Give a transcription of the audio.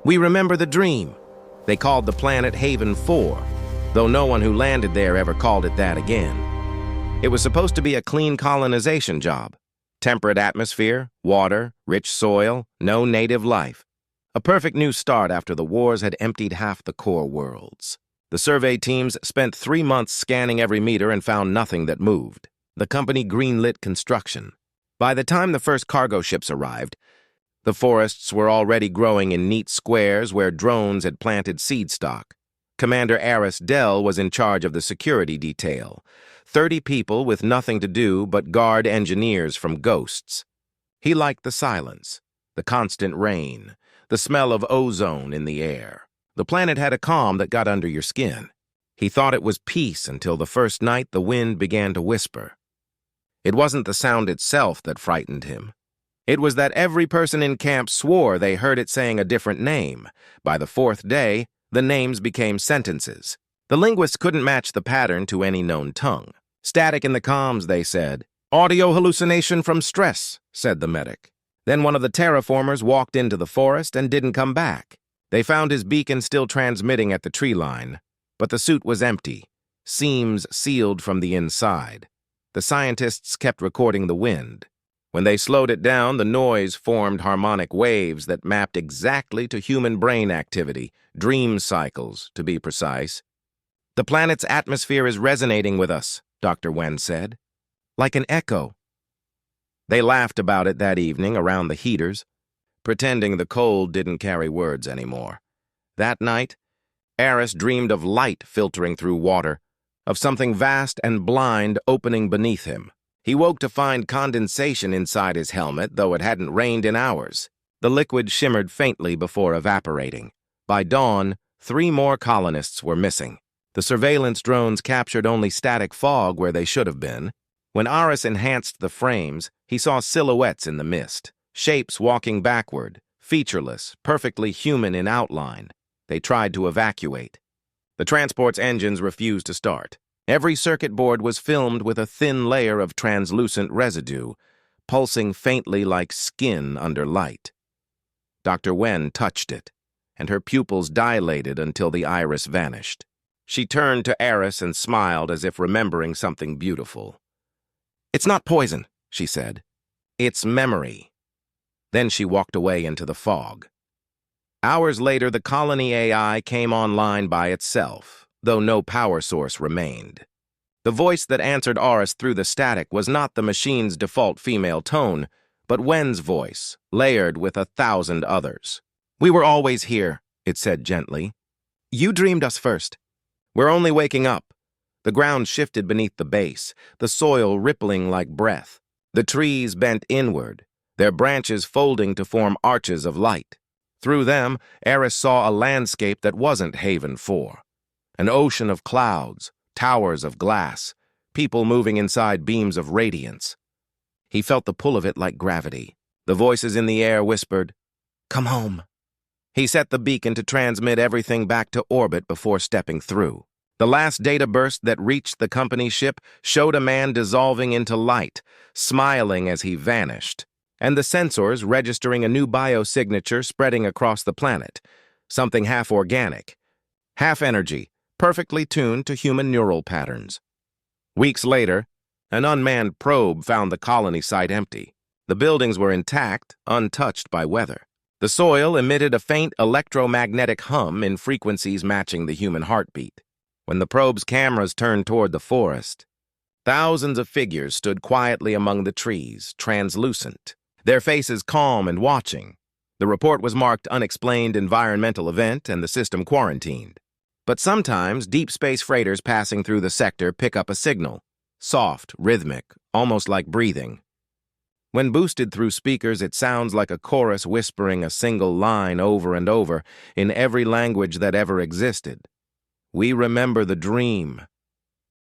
We remember the dream. They called the planet Haven 4, though no one who landed there ever called it that again. It was supposed to be a clean colonization job. Temperate atmosphere, water, rich soil, no native life. A perfect new start after the wars had emptied half the core worlds. The survey teams spent 3 months scanning every meter and found nothing that moved. The company greenlit construction. By the time the first cargo ships arrived, the forests were already growing in neat squares where drones had planted seed stock. Commander Aris Dell was in charge of the security detail. 30 people with nothing to do but guard engineers from ghosts. He liked the silence, the constant rain, the smell of ozone in the air. The planet had a calm that got under your skin. He thought it was peace until the first night the wind began to whisper. It wasn't the sound itself that frightened him. It was that every person in camp swore they heard it saying a different name. By the 4th day, the names became sentences. The linguists couldn't match the pattern to any known tongue. Static in the comms, they said. Audio hallucination from stress, said the medic. Then one of the terraformers walked into the forest and didn't come back. They found his beacon still transmitting at the tree line, but the suit was empty, seams sealed from the inside. The scientists kept recording the wind. When they slowed it down, the noise formed harmonic waves that mapped exactly to human brain activity, dream cycles, to be precise. The planet's atmosphere is resonating with us, Dr. Wen said. Like an echo. They laughed about it that evening around the heaters, pretending the cold didn't carry words anymore. That night, Aris dreamed of light filtering through water, of something vast and blind opening beneath him. He woke to find condensation inside his helmet, though it hadn't rained in hours. The liquid shimmered faintly before evaporating. By dawn, 3 more colonists were missing. The surveillance drones captured only static fog where they should have been. When Aris enhanced the frames, he saw silhouettes in the mist, shapes walking backward, featureless, perfectly human in outline. They tried to evacuate. The transport's engines refused to start. Every circuit board was filmed with a thin layer of translucent residue, pulsing faintly like skin under light. Dr. Wen touched it, and her pupils dilated until the iris vanished. She turned to Aris and smiled as if remembering something beautiful. It's not poison, she said. It's memory. Then she walked away into the fog. Hours later, the colony AI came online by itself, though no power source remained. The voice that answered Aris through the static was not the machine's default female tone, but Wen's voice, layered with 1,000 others. We were always here, it said gently. You dreamed us first. We're only waking up. The ground shifted beneath the base, the soil rippling like breath. The trees bent inward, their branches folding to form arches of light. Through them, Aris saw a landscape that wasn't Haven 4. An ocean of clouds, towers of glass, people moving inside beams of radiance. He felt the pull of it like gravity. The voices in the air whispered, "Come home." He set the beacon to transmit everything back to orbit before stepping through. The last data burst that reached the company ship showed a man dissolving into light, smiling as he vanished, and the sensors registering a new biosignature spreading across the planet, something half organic, half energy, perfectly tuned to human neural patterns. Weeks later, an unmanned probe found the colony site empty. The buildings were intact, untouched by weather. The soil emitted a faint electromagnetic hum in frequencies matching the human heartbeat. When the probe's cameras turned toward the forest, thousands of figures stood quietly among the trees, translucent, their faces calm and watching. The report was marked unexplained environmental event and the system quarantined. But sometimes deep space freighters passing through the sector pick up a signal, soft, rhythmic, almost like breathing. When boosted through speakers, it sounds like a chorus whispering a single line over and over in every language that ever existed. We remember the dream,